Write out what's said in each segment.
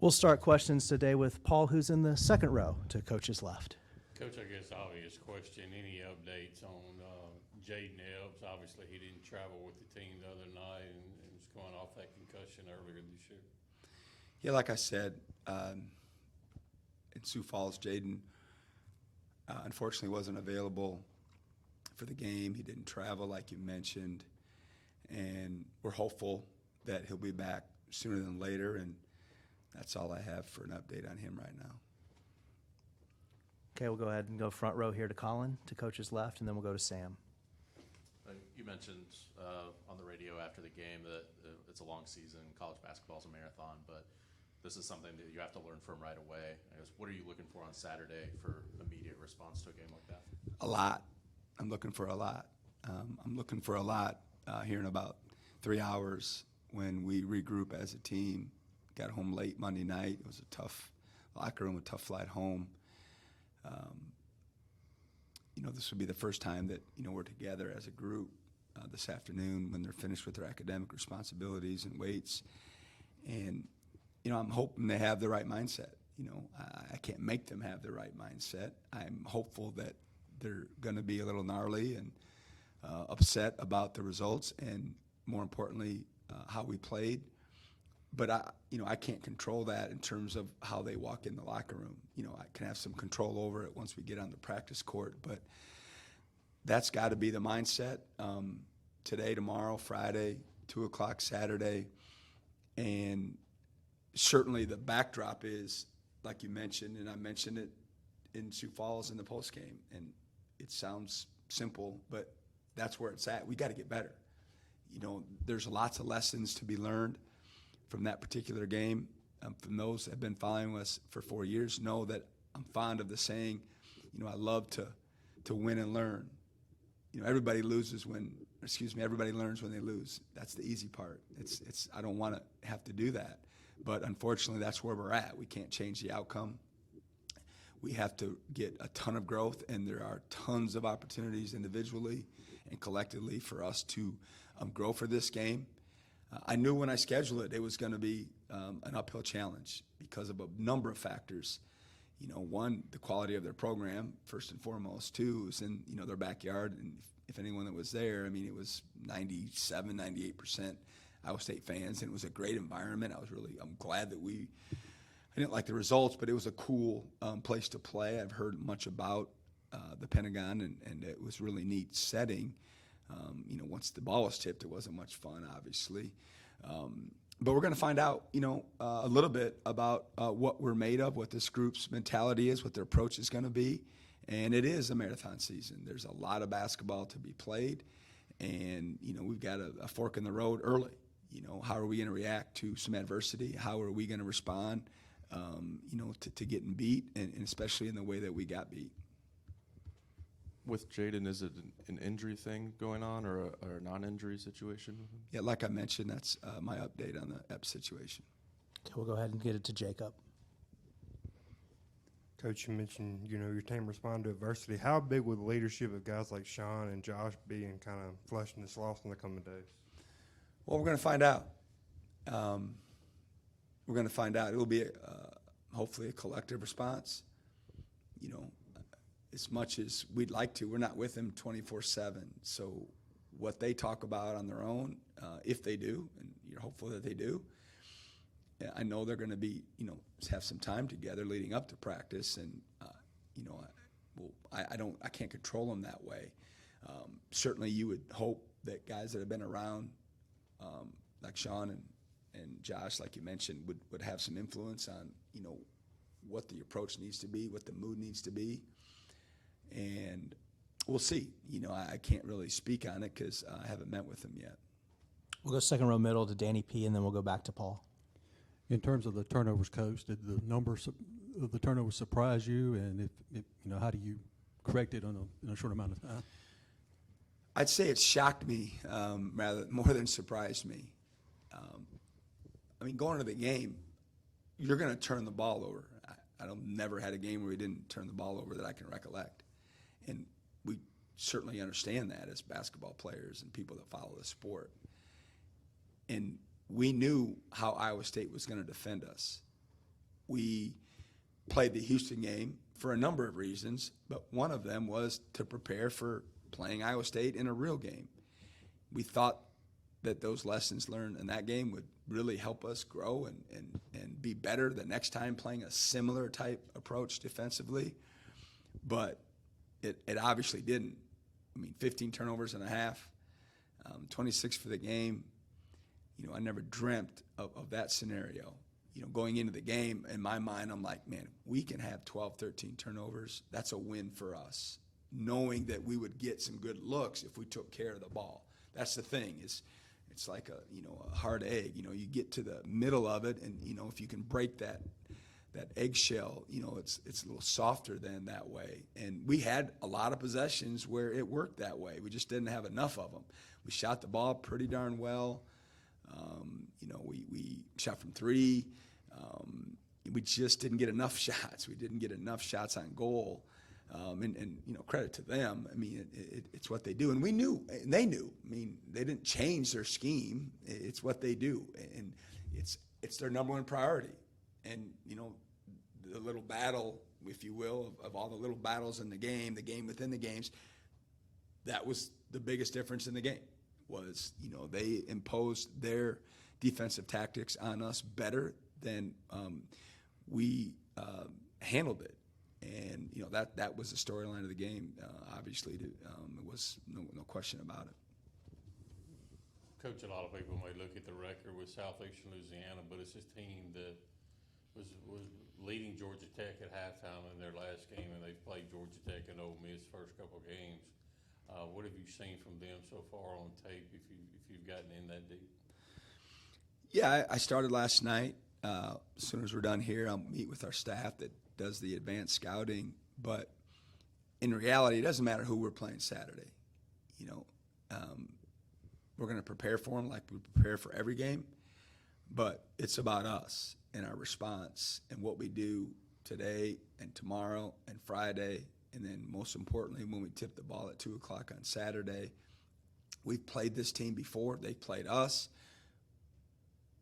We'll start questions today with Paul, who's in the second row to Coach's left. Coach, I guess obvious question, any updates on Jaden Ebbs? Obviously, he didn't travel with the team the other night and was going off that concussion earlier this year. Yeah, like I said, in Sioux Falls, Jaden unfortunately wasn't available for the game. He didn't travel like you mentioned, and we're hopeful that he'll be back sooner than later, and that's all I have for an update on him right now. Okay, we'll go ahead and go front row here to Colin, to Coach's left, and then we'll go to Sam. You mentioned on the radio after the game that it's a long season, college basketball is a marathon, but this is something that you have to learn from right away. I guess, what are you looking for on Saturday for immediate response to a game like that? A lot. I'm looking for a lot. I'm looking for a lot here in about 3 hours when we regroup as a team. Got home late Monday night. It was a tough locker room, a tough flight home. This would be the first time that, we're together as a group this afternoon when they're finished with their academic responsibilities and weights. And, I'm hoping they have the right mindset. I can't make them have the right mindset. I'm hopeful that they're going to be a little gnarly and upset about the results and, more importantly, how we played. But I can't control that in terms of how they walk in the locker room. I can have some control over it once we get on the practice court, but that's got to be the mindset. Today, tomorrow, Friday, 2 o'clock Saturday, and certainly the backdrop is, like you mentioned, and I mentioned it in Sioux Falls in the postgame, and it sounds simple, but that's where it's at. We got to get better. There's lots of lessons to be learned from that particular game. From those that have been following us for 4 years know that I'm fond of the saying, I love to win and learn. Everybody learns when they lose. That's the easy part. I don't want to have to do that. But unfortunately, that's where we're at. We can't change the outcome. We have to get a ton of growth, and there are tons of opportunities individually and collectively for us to grow for this game. I knew when I scheduled it was going to be an uphill challenge because of a number of factors. One, the quality of their program, first and foremost. Two, it was in their backyard, and if anyone that was there, it was 97, 98% Iowa State fans, and it was a great environment. I'm glad that I didn't like the results, but it was a cool place to play. I've heard much about the Pentagon, and it was really neat setting. Once the ball was tipped, it wasn't much fun, obviously. But we're going to find out, a little bit about what we're made of, what this group's mentality is, what their approach is going to be. And it is a marathon season. There's a lot of basketball to be played. And, we've got a fork in the road early. How are we going to react to some adversity? How are we going to respond, to getting beat, and especially in the way that we got beat? With Jaden, is it an injury thing going on or a non-injury situation with him? Yeah, like I mentioned, that's my update on the Epps situation. Okay, we'll go ahead and get it to Jacob. Coach, you mentioned, your team responded to adversity. How big will the leadership of guys like Sean and Josh be in kind of flushing this loss in the coming days? Well, we're going to find out. We're going to find out. It will be hopefully a collective response. As much as we'd like to, we're not with them 24/7. So what they talk about on their own, if they do, and you're hopeful that they do, I know they're going to be, have some time together leading up to practice, and I can't control them that way. Certainly, you would hope that guys that have been around, like Sean and Josh, like you mentioned, would have some influence on, what the approach needs to be, what the mood needs to be. And we'll see. I can't really speak on it because I haven't met with them yet. We'll go second row middle to Danny P., and then we'll go back to Paul. In terms of the turnovers, Coach, did the numbers of the turnovers surprise you? And if how do you correct it in a short amount of time? I'd say it shocked me more than surprised me. Going to the game, you're going to turn the ball over. I never had a game where we didn't turn the ball over that I can recollect. And we certainly understand that as basketball players and people that follow the sport. And we knew how Iowa State was going to defend us. We played the Houston game for a number of reasons, but one of them was to prepare for playing Iowa State in a real game. We thought that those lessons learned in that game would really help us grow and be better the next time playing a similar type approach defensively, but it obviously didn't. I mean, 15 turnovers and a half, 26 for the game. You know, I never dreamt of that scenario. You know, going into the game, in my mind, I'm like, man, we can have 12, 13 turnovers. That's a win for us, knowing that we would get some good looks if we took care of the ball. That's the thing, is it's like a hard egg. You know, you get to the middle of it, and, you know, if you can break that eggshell, you know, it's a little softer than that way. And we had a lot of possessions where it worked that way. We just didn't have enough of them. We shot the ball pretty darn well. You know, we shot from three. We just didn't get enough shots. We didn't get enough shots on goal. And you know, credit to them. I mean, it's what they do. And we knew, and they knew. I mean, they didn't change their scheme. It's what they do. And it's their number one priority. And, you know, the little battle, if you will, of all the little battles in the game within the games, that was the biggest difference in the game. Was, you know, they imposed their defensive tactics on us better than we handled it. And, you know, that was the storyline of the game, obviously. It was no question about it. Coach, a lot of people may look at the record with Southeastern Louisiana, but it's a team that was leading Georgia Tech at halftime in their last game, and they've played Georgia Tech and Ole Miss first couple of games. What have you seen from them so far on tape, if you've gotten in that deep? Yeah, I started last night. As soon as we're done here, I'll meet with our staff that does the advanced scouting. But in reality, it doesn't matter who we're playing Saturday. You know, we're going to prepare for them like we prepare for every game. But it's about us and our response and what we do today and tomorrow and Friday. And then most importantly, when we tip the ball at 2 o'clock on Saturday. We've played this team before. They played us.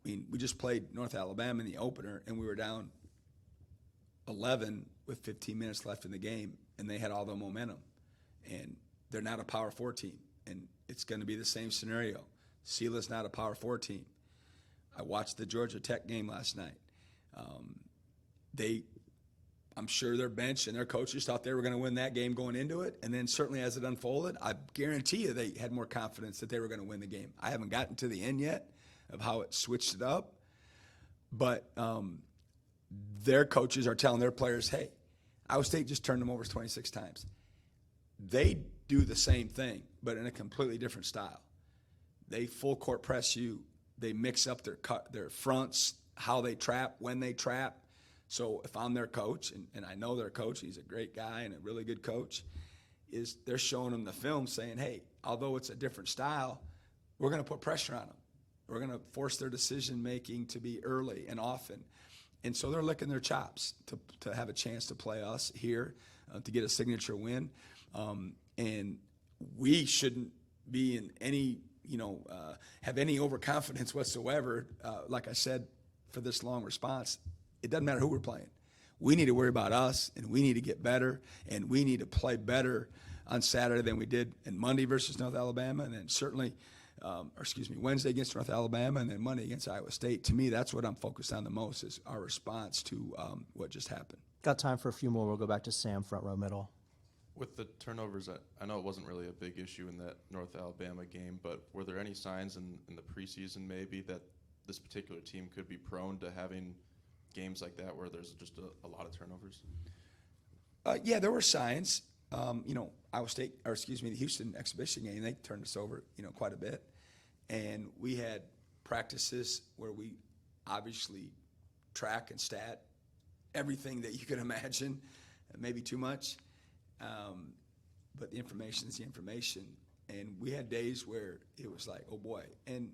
I mean, we just played North Alabama in the opener, and we were down 11 with 15 minutes left in the game, and they had all the momentum. And they're not a Power 4 team, and it's going to be the same scenario. Sila's not a Power 4 team. I watched the Georgia Tech game last night. I'm sure their bench and their coaches thought they were going to win that game going into it. And then certainly as it unfolded, I guarantee you they had more confidence that they were going to win the game. I haven't gotten to the end yet of how it switched it up. But their coaches are telling their players, hey, Iowa State just turned them over 26 times. They do the same thing, but in a completely different style. They full court press you. They mix up their fronts, how they trap, when they trap. So if I'm their coach, and I know their coach, he's a great guy and a really good coach, is they're showing them the film saying, hey, although it's a different style, we're going to put pressure on them. We're going to force their decision-making to be early and often. And so they're licking their chops to have a chance to play us here, to get a signature win. And we shouldn't be in any, have any overconfidence whatsoever. Like I said, for this long response, it doesn't matter who we're playing. We need to worry about us, and we need to get better, and we need to play better on Saturday than we did in Monday versus North Alabama, and then certainly, Wednesday against North Alabama, and then Monday against Iowa State. To me, that's what I'm focused on the most, is our response to what just happened. Got time for a few more. We'll go back to Sam, front row middle. With the turnovers, I know it wasn't really a big issue in that North Alabama game, but were there any signs in the preseason maybe that this particular team could be prone to having games like that where there's just a lot of turnovers? Yeah, there were signs. Iowa State, the Houston exhibition game, they turned us over, quite a bit. And we had practices where we obviously track and stat everything that you could imagine, maybe too much. But the information is the information. And we had days where it was like, oh boy. And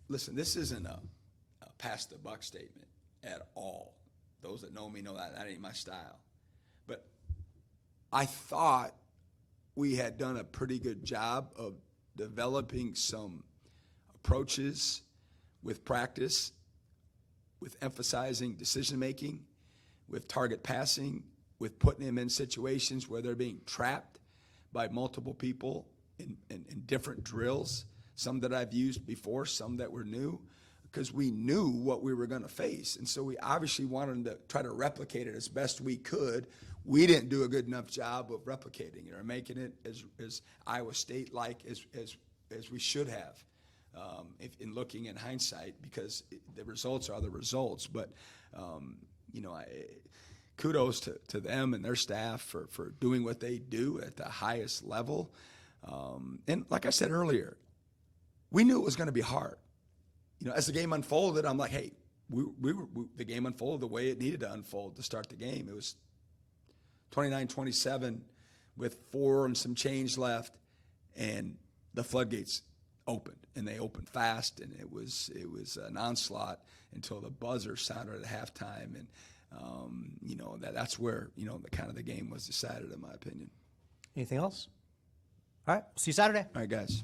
listen, this isn't a pass the buck statement at all. Those that know me know that ain't my style. But I thought we had done a pretty good job of developing some approaches with practice, with emphasizing decision-making, with target passing, with putting them in situations where they're being trapped by multiple people in different drills, some that I've used before, some that were new, because we knew what we were going to face. And so we obviously wanted to try to replicate it as best we could. We didn't do a good enough job of replicating it or making it as Iowa State-like as we should have, in looking in hindsight, because the results are the results. But, kudos to them and their staff for doing what they do at the highest level. And like I said earlier, we knew it was going to be hard. As the game unfolded, I'm like, hey, the game unfolded the way it needed to unfold to start the game. It was 29-27 with 4 and some change left, and the floodgates opened, and they opened fast, and it was an onslaught until the buzzer sounded at halftime, and that's where the game was decided, in my opinion. Anything else? All right, see you Saturday. All right, guys.